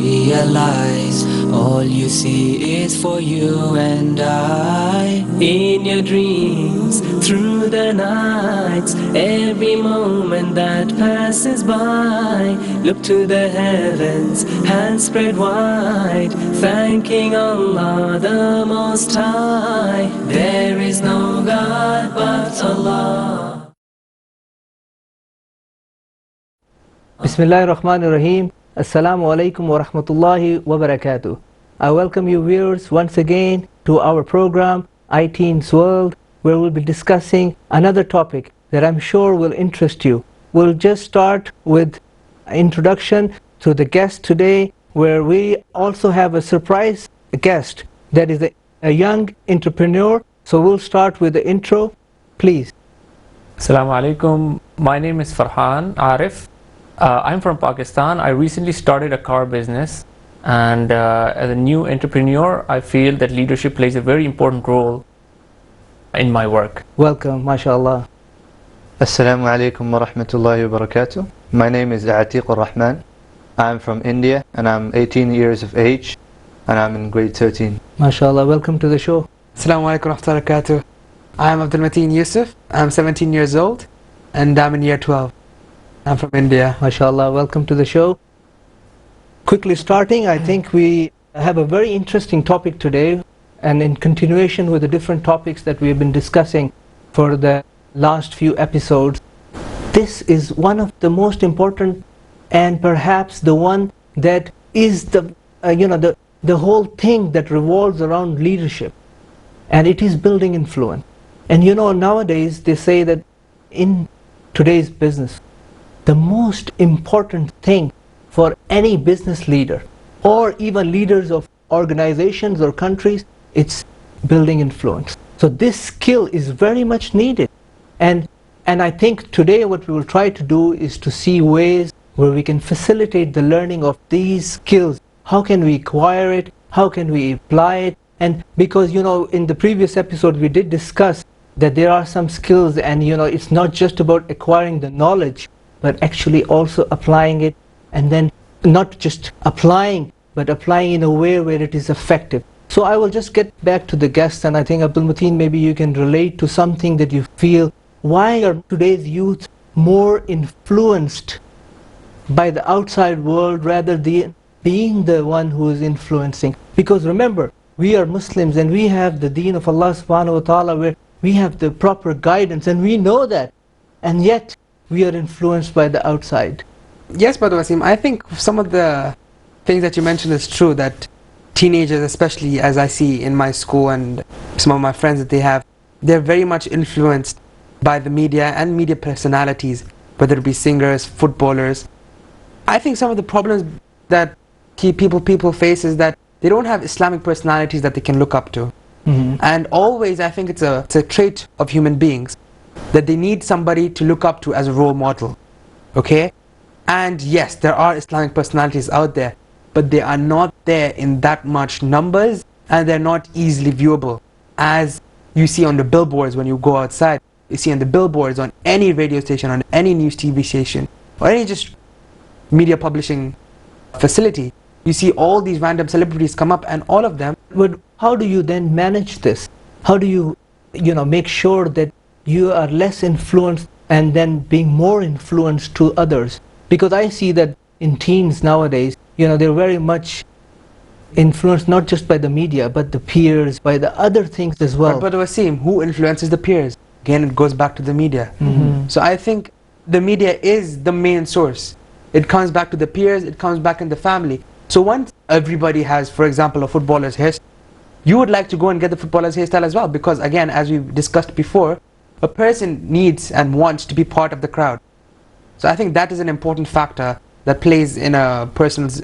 realize all you see is for you and I. In your dreams, through the nights, every moment that passes by, look to the heavens, hands spread wide, thanking Allah the Most High. There is no God but Allah. Bismillahir Rahmanir Rahim. Assalamu alaikum wa rahmatullahi wa barakatuh. I welcome you viewers once again to our program iTeens World, where we'll be discussing another topic that I'm sure will interest you. We'll just start with an introduction to the guest today, where we also have a surprise guest that is a young entrepreneur. So we'll start with the intro, please. Assalamu alaikum. My name is Farhan Aref. I'm from Pakistan. I recently started a car business, and as a new entrepreneur, I feel that leadership plays a very important role in my work. Welcome, mashallah. Assalamu alaikum wa rahmatullahi wa barakatuh. My name is Atiq Rahman. I'm from India and I'm 18 years of age and I'm in grade 13. Mashallah, welcome to the show. Assalamu alaikum wa rahmatullahi wa barakatuh. I'm Abdul Mateen Yusuf. I'm 17 years old and I'm in year 12. I'm from India. Mashallah, welcome to the show. Quickly starting, I think we have a very interesting topic today, and in continuation with the different topics that we have been discussing for the last few episodes, this is one of the most important and perhaps the one that is the whole thing that revolves around leadership, and it is building influence. And nowadays they say that in today's business, the most important thing for any business leader or even leaders of organizations or countries, it's building influence. So this skill is very much needed. And I think today what we will try to do is to see ways where we can facilitate the learning of these skills. How can we acquire it? How can we apply it? And because in the previous episode we did discuss that there are some skills, and it's not just about acquiring the knowledge, but actually also applying it, and then not just applying, but applying in a way where it is effective. So I will just get back to the guests, and I think Abdul Mateen, maybe you can relate to something that you feel. Why are today's youth more influenced by the outside world rather than being the one who is influencing? Because remember, we are Muslims and we have the deen of Allah subhanahu wa ta'ala, where we have the proper guidance, and we know that, and yet we are influenced by the outside. Yes, Brother Waseem, I think some of the things that you mentioned is true, that teenagers, especially as I see in my school and some of my friends that they have, they're very much influenced by the media and media personalities, whether it be singers, footballers. I think some of the problems that people face is that they don't have Islamic personalities that they can look up to. Mm-hmm. And always I think it's a trait of human beings that they need somebody to look up to as a role model. Okay? And yes, there are Islamic personalities out there, but they are not there in that much numbers, and they're not easily viewable. As you see on the billboards when you go outside, you see on the billboards on any radio station, on any news TV station, or any just media publishing facility, you see all these random celebrities come up, and all of them. But how do you then manage this? How do you make sure that you are less influenced and then being more influenced to others? Because I see that in teens nowadays, they're very much influenced not just by the media, but the peers, by the other things as well. But Waseem, who influences the peers? Again, it goes back to the media. Mm-hmm. So I think the media is the main source. It comes back to the peers, it comes back in the family. So once everybody has, for example, a footballer's hairstyle, you would like to go and get the footballer's hairstyle as well, because again, as we discussed before, a person needs and wants to be part of the crowd. So I think that is an important factor that plays in a person's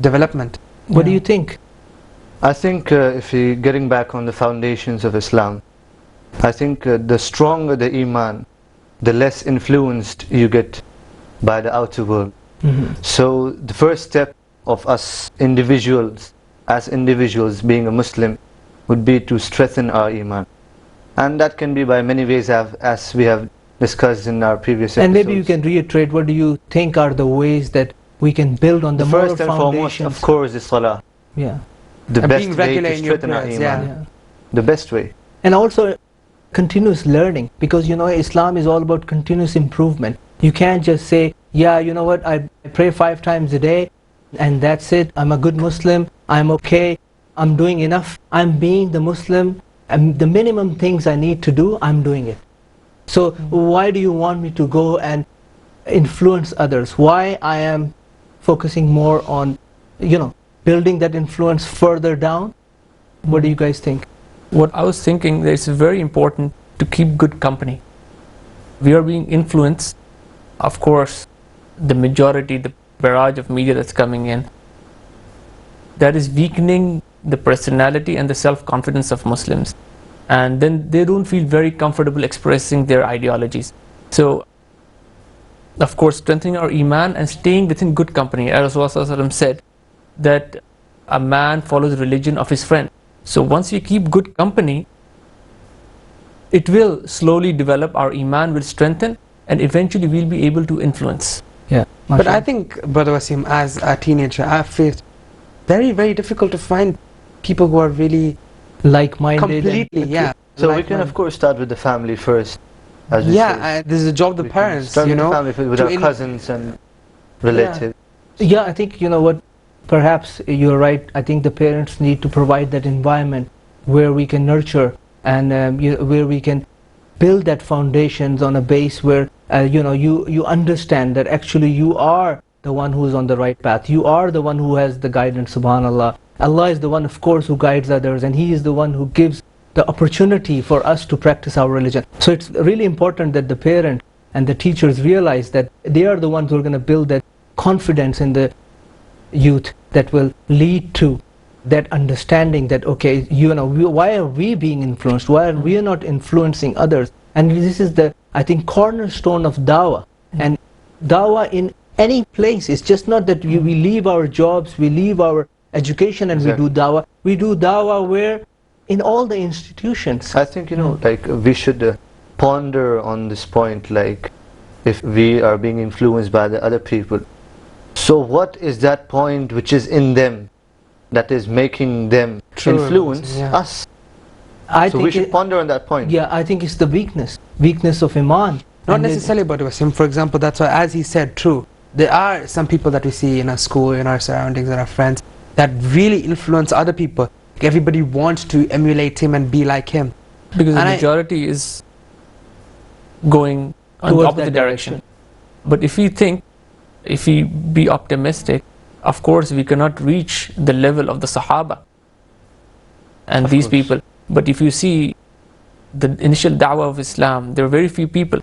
development. What do you think? I think if you're getting back on the foundations of Islam, I think the stronger the Iman, the less influenced you get by the outer world. Mm-hmm. So the first step of us individuals, as individuals being a Muslim, would be to strengthen our Iman. And that can be by many ways, as we have discussed in our previous episodes. And maybe you can reiterate, what do you think are the ways that we can build on the moral first and foremost, foundations. of course, is salah. Yeah. The And best being way regular to in your strengthen our prayers, iman. Yeah. The best way. And also continuous learning, because Islam is all about continuous improvement. You can't just say, yeah, you know what, I pray 5 times a day and that's it, I'm a good Muslim, I'm okay, I'm doing enough, I'm being the Muslim, and the minimum things I need to do, I'm doing it. So why do you want me to go and influence others? Why I am focusing more on building that influence further down? What do you guys think? What I was thinking, that it's very important to keep good company. We are being influenced, of course, the majority, the barrage of media that's coming in, that is weakening the personality and the self-confidence of Muslims. And then they don't feel very comfortable expressing their ideologies. So, of course, strengthening our iman and staying within good company. As Rasulullah said, that a man follows the religion of his friend. So once we keep good company, it will slowly develop, our iman will strengthen, and eventually we'll be able to influence. Yeah. But I think, Brother Waseem, as a teenager, I've faced very, very difficult to find people who are really like-minded. completely, yeah. So we can, of course, start with the family first. As we say. This is a job of the We can parents, start with the family first, with to our cousins and relatives. Yeah, I think, what, perhaps you're right. I think the parents need to provide that environment where we can nurture and where we can build that foundations on a base where you understand that actually you are the one who is on the right path. You are the one who has the guidance, subhanallah. Allah is the one, of course, who guides others, and He is the one who gives the opportunity for us to practice our religion. So it's really important that the parent and the teachers realize that they are the ones who are going to build that confidence in the youth that will lead to that understanding that, okay, why are we being influenced? Why are we not influencing others? And this is the, I think, cornerstone of dawah. And dawah in any place, it's just not that we leave our jobs, we leave our education and we do dawah. We do dawah where? In all the institutions. I think, like we should ponder on this point, like if we are being influenced by the other people. So what is that point which is in them that is making them influence us? So we should ponder on that point. Yeah, I think it's the weakness of iman. Not necessarily about Waseem. For example, that's why, as he said, true, there are some people that we see in our school, in our surroundings, and our friends that really influence other people. Everybody wants to emulate him and be like him. Because the majority is going on the opposite direction. But if we be optimistic, of course we cannot reach the level of the Sahaba and these people. But if you see the initial da'wah of Islam, there are very few people.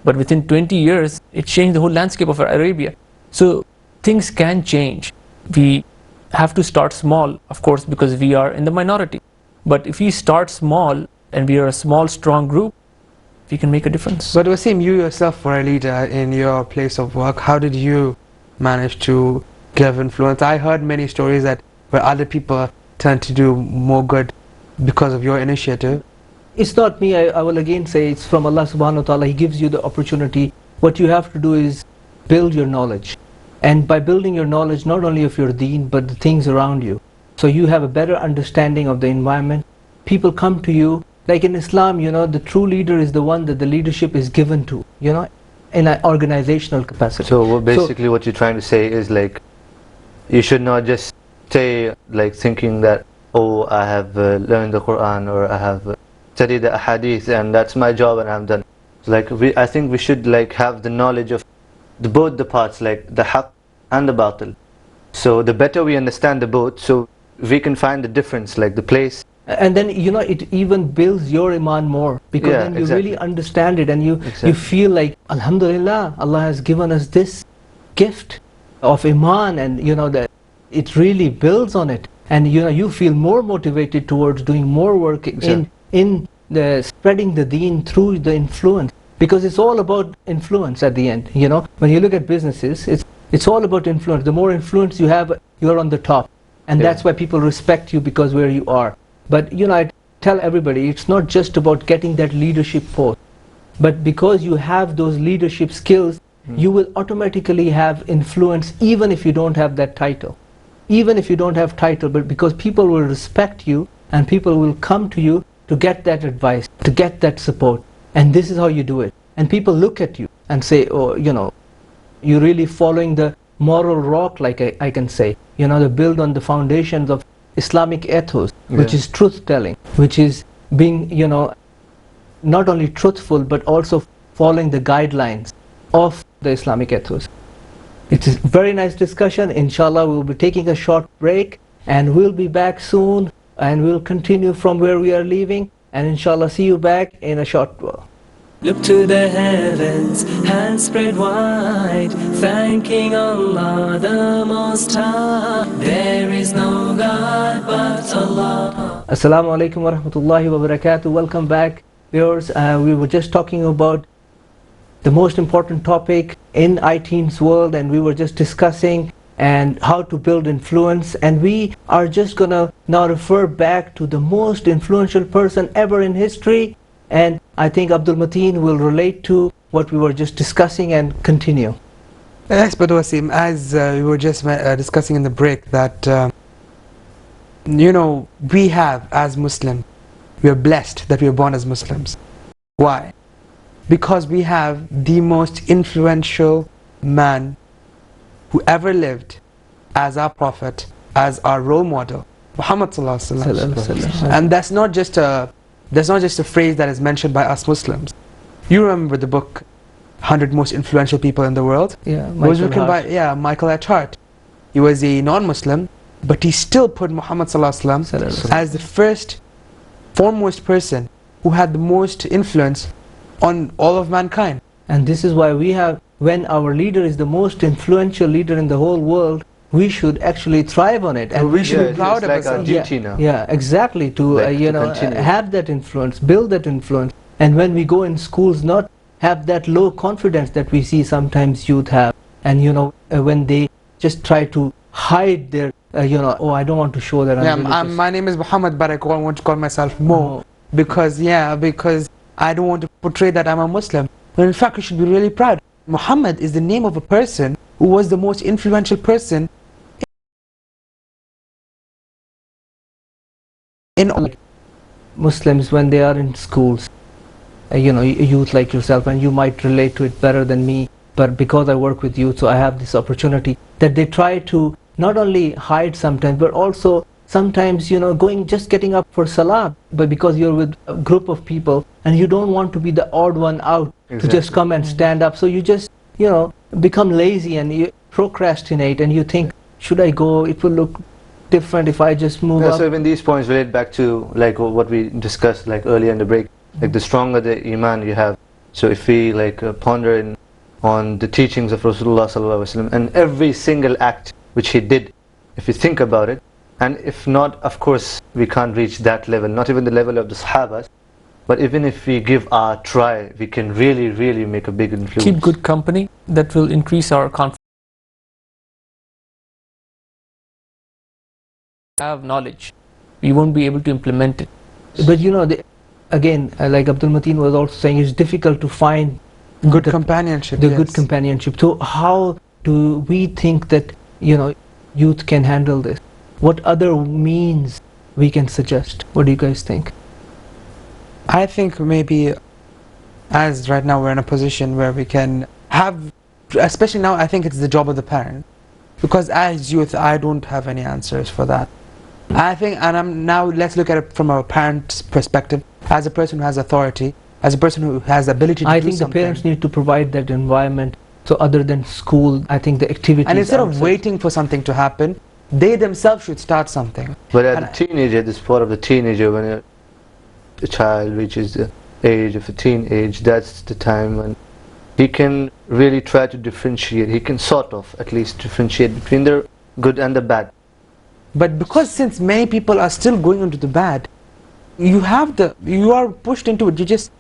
But within 20 years, it changed the whole landscape of Arabia. So things can change. We have to start small, of course, because we are in the minority. But if we start small and we are a small, strong group, we can make a difference. But Waseem, you yourself were a leader in your place of work. How did you manage to give influence? I heard many stories that where other people turned to do more good because of your initiative. It's not me. I will again say it's from Allah subhanahu wa ta'ala. He gives you the opportunity. What you have to do is build your knowledge. And by building your knowledge, not only of your deen, but the things around you. So you have a better understanding of the environment. People come to you. Like in Islam, the true leader is the one that the leadership is given to, in an organizational capacity. So basically what you're trying to say is like, you should not just stay like thinking that, oh, I have learned the Quran or I have studied the ahadith and that's my job and I'm done. So like I think we should like have the knowledge of both the parts, like the haqq and the batil. So the better we understand the both, so we can find the difference, like the place. And then it even builds your iman more, because then you really understand it and you feel like, alhamdulillah, Allah has given us this gift of iman, and that it really builds on it, and you feel more motivated towards doing more work in the spreading the deen through the influence, because it's all about influence at the end. When you look at businesses, it's all about influence. The more influence you have, you're on the top, and that's why people respect you, because where you are. But I tell everybody, it's not just about getting that leadership post, but because you have those leadership skills, you will automatically have influence even if you don't have that title. Even if you don't have title, but because people will respect you and people will come to you to get that advice, to get that support. And this is how you do it. And people look at you and say, oh, you're really following the moral rock, like I can say. They build on the foundations of Islamic ethos, which is truth-telling, which is being, not only truthful, but also following the guidelines of the Islamic ethos. It is a very nice discussion. Inshallah, we'll be taking a short break and we'll be back soon and we'll continue from where we are leaving, and inshallah see you back in a short while. Look to the heavens, hands spread wide, thanking Allah the Most High. There is no God but Allah. Assalamu alaikum wa rahmatullahi wa barakatuh. Welcome back, viewers. We were just talking about the most important topic in iTeen's world, and we were just discussing and how to build influence, and we are just gonna now refer back to the most influential person ever in history, and I think Abdul Mateen will relate to what we were just discussing and continue. Yes, but Waseem, as we were just discussing in the break, that we have, as Muslims, we are blessed that we are born as Muslims. Why? Because we have the most influential man who ever lived as our prophet, as our role model, Muhammad sallallahu alaihi wasallam. And that's not just a phrase that is mentioned by us Muslims. You remember the book 100 Most Influential People in the World? Yeah, it was written by Michael Akthar. He was a non-Muslim, but he still put Muhammad sallallahu alaihi wasallam as the foremost person who had the most influence on all of mankind. And this is why we have, when our leader is the most influential leader in the whole world, we should actually thrive on it, and we should be proud of ourselves. Yeah, exactly, to have that influence, build that influence. And when we go in schools, not have that low confidence that we see sometimes youth have, and when they just try to hide their oh, I don't want to show that my name is Muhammad, but I want to call myself Mo, because I don't want to portray that I'm a Muslim. But in fact, you should be really proud. Muhammad is the name of a person who was the most influential person in all Muslims when they are in schools. Youth like yourself, and you might relate to it better than me, but because I work with youth, so I have this opportunity that they try to not only hide sometimes, but also sometimes just getting up for salah, but because you're with a group of people and you don't want to be the odd one out to just come and stand up, so you just become lazy and you procrastinate and you think, should I go? It will look different if I just move up. So even these points relate back to like what we discussed like earlier in the break, like the stronger the iman you have. So if we ponder on the teachings of Rasulullah sallallahu alaihi wasallam and every single act which he did, if you think about it, and if not, of course we can't reach that level, not even the level of the Sahabas, but even if we give our try, we can really, really make a big influence. Keep good company, that will increase our confidence. Have knowledge, we won't be able to implement it. But again, like Abdul Mateen was also saying, it's difficult to find good companionship. Good companionship. So how do we think that youth can handle this? What other means we can suggest? What do you guys think? I think maybe, as right now we're in a position where we can have, especially now, I think it's the job of the parent, because as youth I don't have any answers for that. I think, and let's look at it from a parent's perspective, as a person who has authority, as a person who has the ability to do something. I think the parents need to provide that environment. So other than school, I think the activities. And instead of waiting for something to happen, they themselves should start something. But as a teenager, this part of the teenager, when a child reaches the age of a teenage, that's the time when he can really try to differentiate. He can sort of at least differentiate between the good and the bad. But because since many people are still going into the bad, you are pushed into it.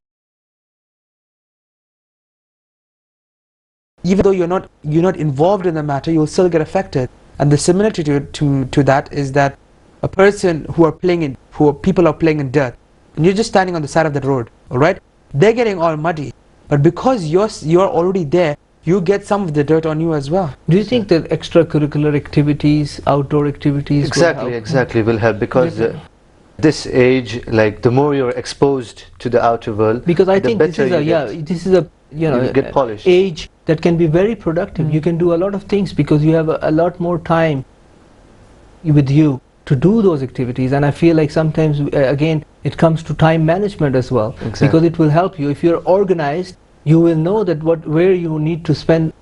Even though you're not involved in the matter, you'll still get affected. And the similarity to that is that a person people are playing in dirt, and you're just standing on the side of the road, all right? They're getting all muddy, but because you're already there, you get some of the dirt on you as well. Do you think that extracurricular activities, outdoor activities Exactly will help, because this age, like the more you're exposed to the outer world, because I the think this better is a you get polished. age that can be very productive. You can do a lot of things because you have a lot more time with you to do those activities. And I feel like sometimes again it comes to time management as well. Exactly. Because it will help you if you're organized. You will know that where you need to spend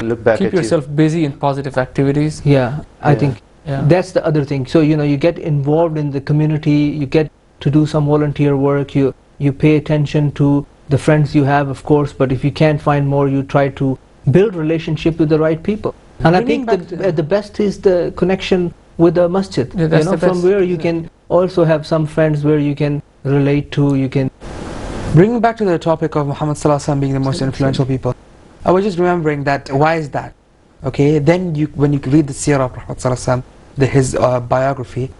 Look back Keep at yourself busy in positive activities. I think that's the other thing. So you get involved in the community, you get to do some volunteer work, you pay attention to the friends you have, of course, but if you can't find more, you try to build relationship with the right people. And I think that the best is the connection with the masjid, from where you can also have some friends where you can relate to, you can... Bringing back to the topic of Muhammad Sallallahu Alaihi Wasallam being the most influential people, I was just remembering that, why is that? Okay, then when you read the seerah of Muhammad Sallallahu Alaihi Wasallam, his biography,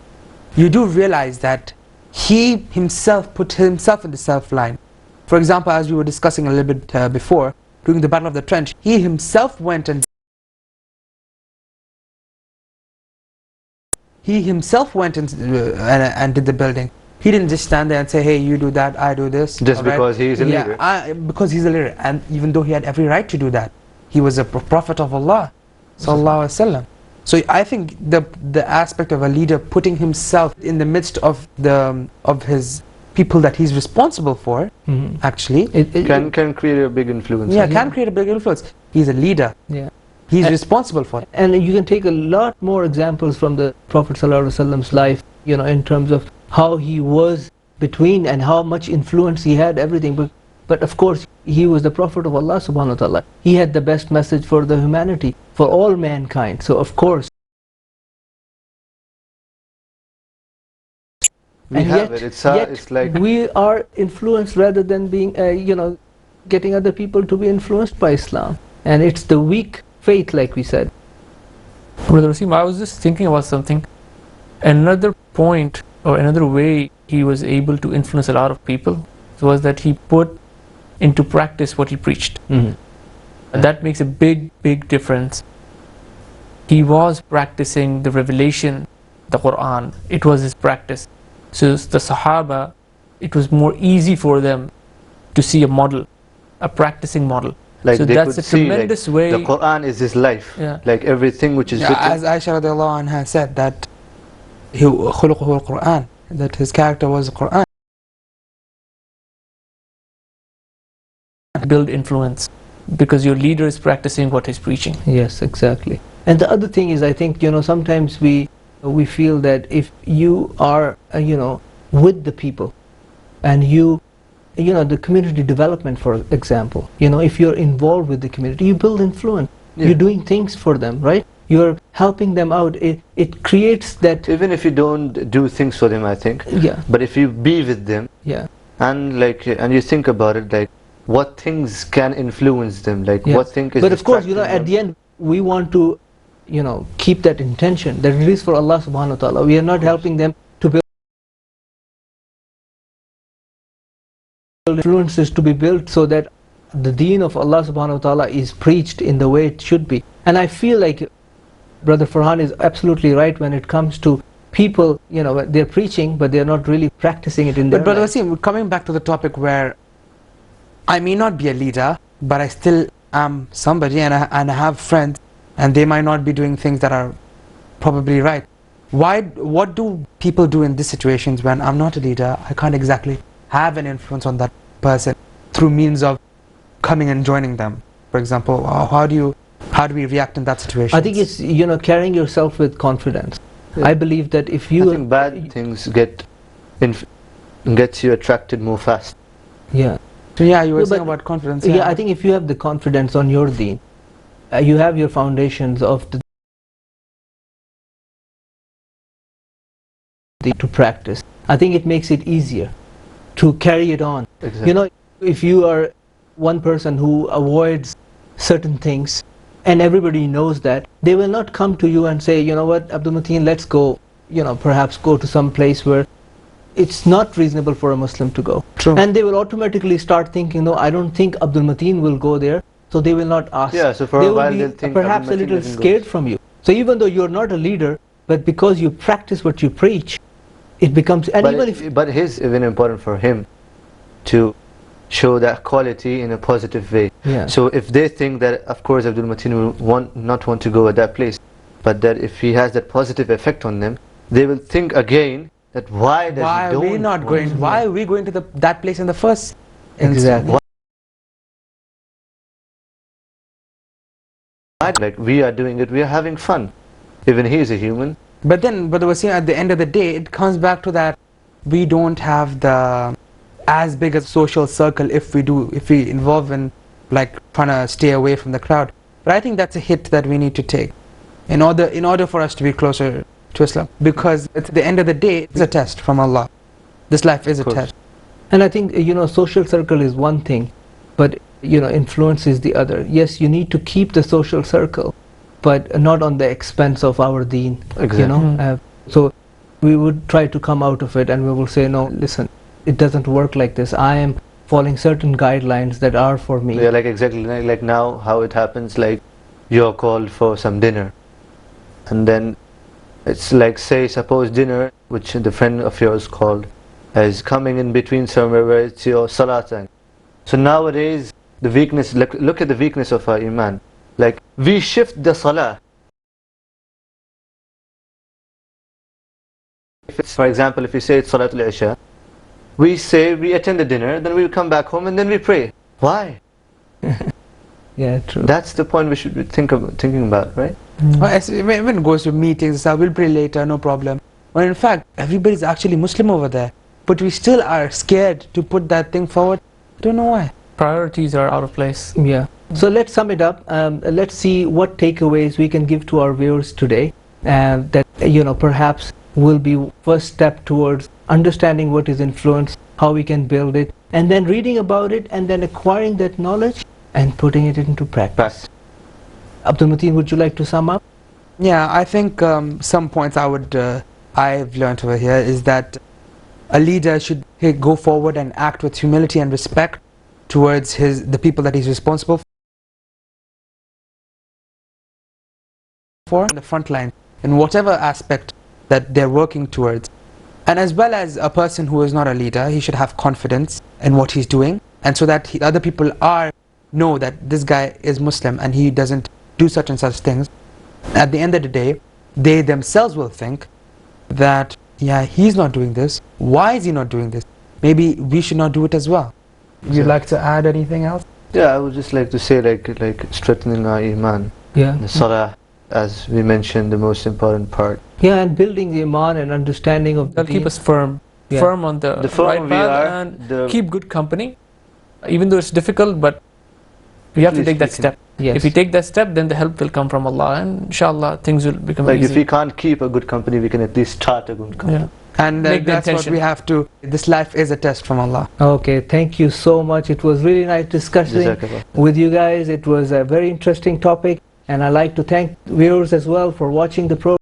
you do realize that he himself put himself in the self-line. For example, as we were discussing a little bit before, during the Battle of the Trench, he himself went and did the building. He didn't just stand there and say, hey, you do that, I do this. Just because he is a leader. Because he's a leader. And even though he had every right to do that, he was a prophet of Allah, sallallahu alaihi wasallam. So I think the aspect of a leader putting himself in the midst of his people that he's responsible for, actually, can create a big influence. Can create a big influence. He's a leader. He's responsible for it. And you can take a lot more examples from the Prophet ﷺ's life, in terms of how he was between and how much influence he had, everything. But of course, he was the Prophet of Allah subhanahu wa ta'ala. He had the best message for the humanity, for all mankind. So of course, it's like we are influenced rather than being, getting other people to be influenced by Islam. And it's the weak faith, like we said. Brother Waseem, I was just thinking about something. Another point or another way he was able to influence a lot of people was that he put into practice what he preached. And that makes a big difference. He was practicing the revelation, the Quran. It was his practice. So the Sahaba, it was more easy for them to see a model, a practicing model. Like so they that's could a see, tremendous way. The Quran is his life. Like everything which is written. As Aisha radiallahu anha said that khuluquhu al-Quran, that his character was the Quran. Build influence because your leader is practicing what he's preaching. Yes, exactly. And the other thing is, I think, sometimes we feel that if you are, with the people and the community development, for example, if you're involved with the community, you build influence. You're doing things for them, right? You're helping them out. It creates that... Even if you don't do things for them, I think. But if you be with them, and you think about it, like what things can influence them, like what thing is... But of course, at the end, we want to, keep that intention, that it is for Allah subhanahu wa ta'ala. We are not helping them to build influences to be built so that the deen of Allah subhanahu wa ta'ala is preached in the way it should be. And I feel like Brother Farhan is absolutely right when it comes to people, they're preaching, but they're not really practicing it in their life. But Brother Waseem, coming back to the topic where I may not be a leader, but I still am somebody, and I have friends, and they might not be doing things that are probably right. What do people do in these situations when I'm not a leader, I can't exactly have an influence on that person through means of coming and joining them? For example, how do we react in that situation? I think it's, carrying yourself with confidence. I believe that if you... I think bad things gets you attracted more fast. So you were saying about confidence. I think if you have the confidence on your deen, you have your foundations of to practice. I think it makes it easier to carry it on. Exactly. If you are one person who avoids certain things, and everybody knows that, they will not come to you and say, you know what, Abdul Mateen, let's go, perhaps go to some place where it's not reasonable for a Muslim to go. True. And they will automatically start thinking, no, I don't think Abdul Mateen will go there, so they will not ask. Yeah, so for They a will while be they'll think perhaps a Abdul Mateen little doesn't go. scared from you. So even though you're not a leader, but because you practice what you preach, it becomes, and But, even if, but it is even important for him to show that quality in a positive way. yeah. So if they think that, of course, Abdul Mateen will not want to go at that place, but that if he has that positive effect on them, they will think again that why does Why he are we don't not want going? to? Why are we going to that place in the first instance? Exactly. Like we are doing it, we are having fun. Even he is a human. But Waseem, at the end of the day, it comes back to that we don't have the as big a social circle if we involve in like trying to stay away from the crowd. But I think that's a hit that we need to take in order for us to be closer to Islam, because at the end of the day, it's a test from Allah. This life is a test. And I think, social circle is one thing, but, influence is the other. Yes, you need to keep the social circle, but not on the expense of our deen. Exactly. So we would try to come out of it and we will say, no, listen, it doesn't work like this. I am following certain guidelines that are for me. Yeah, like exactly like now how it happens, like you're called for some dinner, and then it's like, say, suppose dinner, which the friend of yours called, is coming in between somewhere where it's your salah time. So nowadays, the weakness, look at the weakness of our iman. Like, we shift the salah. For example, if we say it's Salatul Isha, we say we attend the dinner, then we come back home and then we pray. Why? Yeah, true. That's the point we should be thinking about, right? Well, when it goes to meetings, we'll pray later, no problem. When in fact, everybody's actually Muslim over there, but we still are scared to put that thing forward. Don't know why. Priorities are out of place. Yeah. So let's sum it up. Let's see what takeaways we can give to our viewers today, that perhaps will be first step towards understanding what is influence, how we can build it, and then reading about it, and then acquiring that knowledge and putting it into practice. Abdul Mateen, would you like to sum up? Yeah, I think some points I've learned over here is that a leader should go forward and act with humility and respect towards the people that he's responsible for on the front line in whatever aspect that they're working towards. And as well as a person who is not a leader, he should have confidence in what he's doing, and so that other people know that this guy is Muslim and he doesn't do such and such things. At the end of the day, they themselves will think that, yeah, he's not doing this. Why is he not doing this? Maybe we should not do it as well. Would you like to add anything else? Yeah, I would just like to say like strengthening our iman. Yeah. The salah, as we mentioned, the most important part. Yeah, and building the iman and understanding of the That'll keep deen. us firm on the firmer right we path, are, and keep good company, even though it's difficult, but we have to take that step. Yes. If we take that step, then the help will come from Allah, and inshallah things will become like easy. if we can't keep a good company, we can at least start a good company. Yeah. And Make the that's what intention. we have to. This life is a test from Allah. Okay, thank you so much. It was really nice discussing Jazakallah. with you guys. It was a very interesting topic, and I'd like to thank viewers as well for watching the program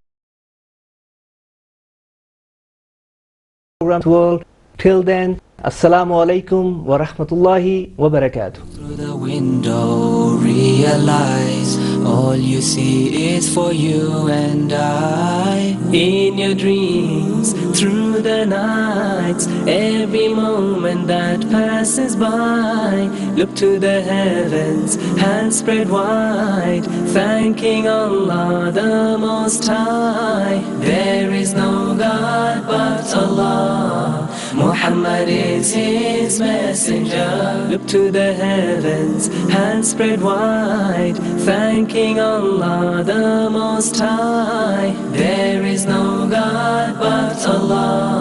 world. Till then, Assalamu alaikum wa rahmatullahi wa barakatuh. Through the window, realize all you see is for you and I. In your dreams, through the nights, every moment that passes by, look to the heavens, hands spread wide, thanking Allah the Most High. There is no God but Allah, Muhammad is his messenger. Look to the heavens, hands spread wide, thanking Allah the Most High. There is no God but Allah.